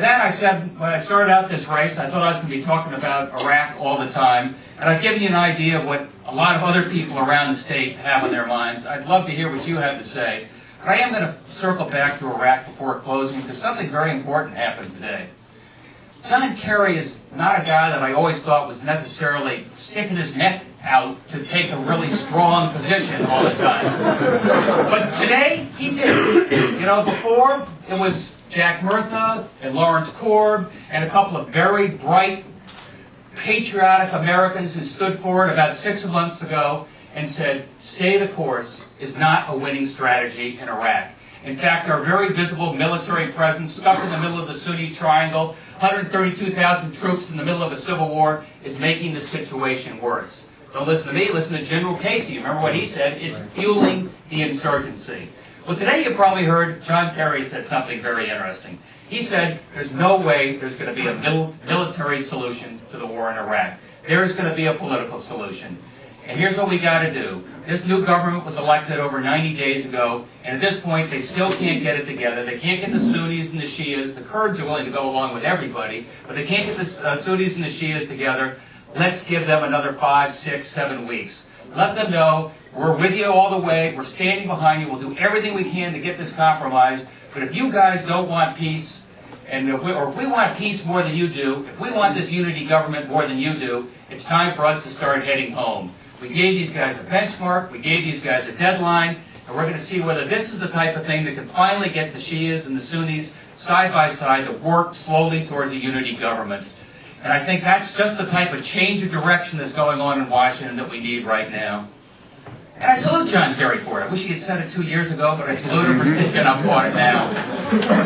with that, I said, when I started out this race, I thought I was going to be talking about Iraq all the time, and I've given you an idea of what a lot of other people around the state have on their minds. I'd love to hear what you have to say, but I am going to circle back to Iraq before closing, because something very important happened today. John Kerry is not a guy that I always thought was necessarily sticking his neck out to take a really strong position all the time. But today, he did. You know, before, it was Jack Murtha and Lawrence Korb and a couple of very bright, patriotic Americans who stood forward about 6 months ago and said, stay the course is not a winning strategy in Iraq. In fact, our very visible military presence stuck in the middle of the Sunni Triangle, 132,000 troops in the middle of a civil war, is making the situation worse. Don't listen to me, listen to General Casey. Remember what he said? It's fueling the insurgency. Well, today you probably heard John Kerry said something very interesting. He said there's no way there's going to be a military solution to the war in Iraq. There's going to be a political solution. And here's what we got to do. This new government was elected over 90 days ago, and at this point they still can't get it together. They can't get the Sunnis and the Shias. The Kurds are willing to go along with everybody, but they can't get the Sunnis and the Shias together. Let's give them another 5, 6, 7 weeks. Let them know we're with you all the way. We're standing behind you. We'll do everything we can to get this compromise. But if you guys don't want peace, if we want peace more than you do, if we want this unity government more than you do, it's time for us to start heading home. We gave these guys a benchmark. We gave these guys a deadline. And we're going to see whether this is the type of thing that can finally get the Shias and the Sunnis side by side to work slowly towards a unity government. And I think that's just the type of change of direction that's going on in Washington that we need right now. And I salute John Kerry for it. I wish he had said it 2 years ago, but I salute him for sticking up for it now.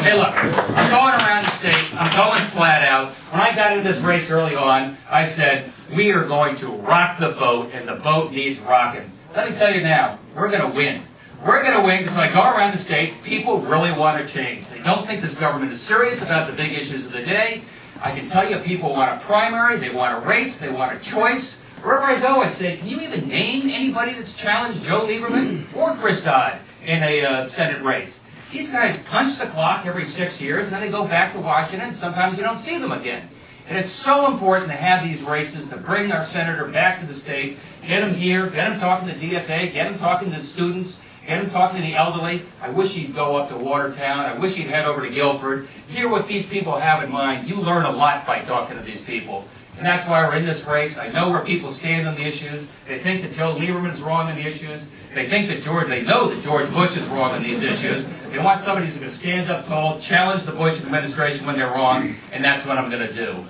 Hey, look, I'm going around the state. I'm going flat out. When I got into this race early on, I said, we are going to rock the boat, and the boat needs rocking. Let me tell you now, we're going to win. We're going to win because when I go around the state, people really want to change. They don't think this government is serious about the big issues of the day. I can tell you people want a primary, they want a race, they want a choice. Wherever I go, I say, can you even name anybody that's challenged Joe Lieberman or Chris Dodd in a Senate race? These guys punch the clock every 6 years, and then they go back to Washington, and sometimes you don't see them again. And it's so important to have these races, to bring our senator back to the state, get him here, get him talking to DFA, get him talking to students, get him talking to the elderly. I wish he'd go up to Watertown. I wish he'd head over to Guilford. Hear what these people have in mind. You learn a lot by talking to these people. And that's why we're in this race. I know where people stand on the issues. They think that Joe Lieberman's wrong on the issues. They think that they know that George Bush is wrong on these issues. They want somebody who's going to stand up tall, challenge the Bush administration when they're wrong, and that's what I'm going to do.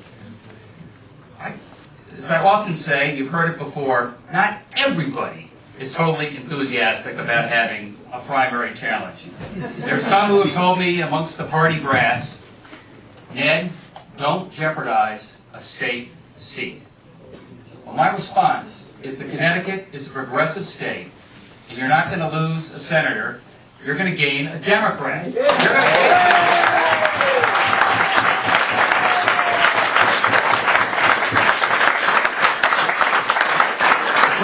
As I often say, you've heard it before, not everybody is totally enthusiastic about having a primary challenge. There's some who have told me amongst the party brass, Ned, don't jeopardize a safe seat. Well, my response is that Connecticut is a progressive state, and you're not going to lose a senator. You're going to gain a Democrat. We're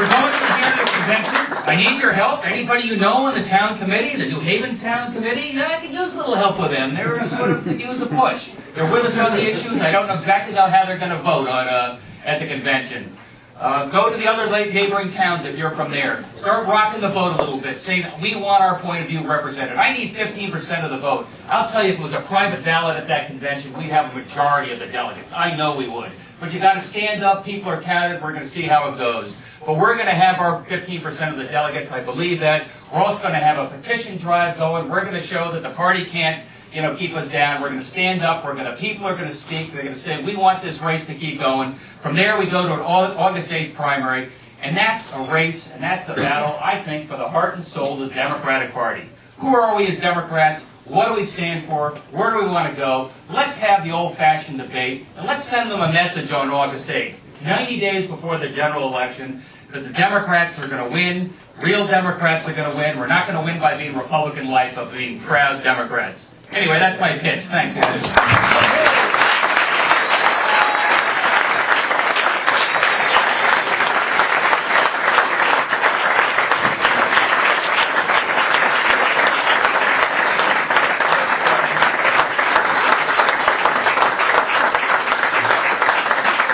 going to the candidate convention. I need your help. Anybody you know on the town committee, the New Haven town committee, I could use a little help with them. They're sort of could use a push. They're with us on the issues. I don't know exactly how they're going to vote on at the convention. Go to the other neighboring towns if you're from there. Start rocking the vote a little bit, saying we want our point of view represented. I need 15% of the vote. I'll tell you, if it was a private ballot at that convention, we'd have a majority of the delegates. I know we would. But you got to stand up. People are counted. We're going to see how it goes. But we're going to have our 15% of the delegates. I believe that. We're also going to have a petition drive going. We're going to show that the party can't keep us down. We're going to stand up. People are going to speak. They're going to say, we want this race to keep going. From there, we go to an August 8th primary. And that's a race, and that's a battle, I think, for the heart and soul of the Democratic Party. Who are we as Democrats? What do we stand for? Where do we want to go? Let's have the old-fashioned debate, and let's send them a message on August 8th, 90 days before the general election, that the Democrats are going to win. Real Democrats are going to win. We're not going to win by being Republican-like, but being proud Democrats. Anyway, that's my pitch. Thanks, guys.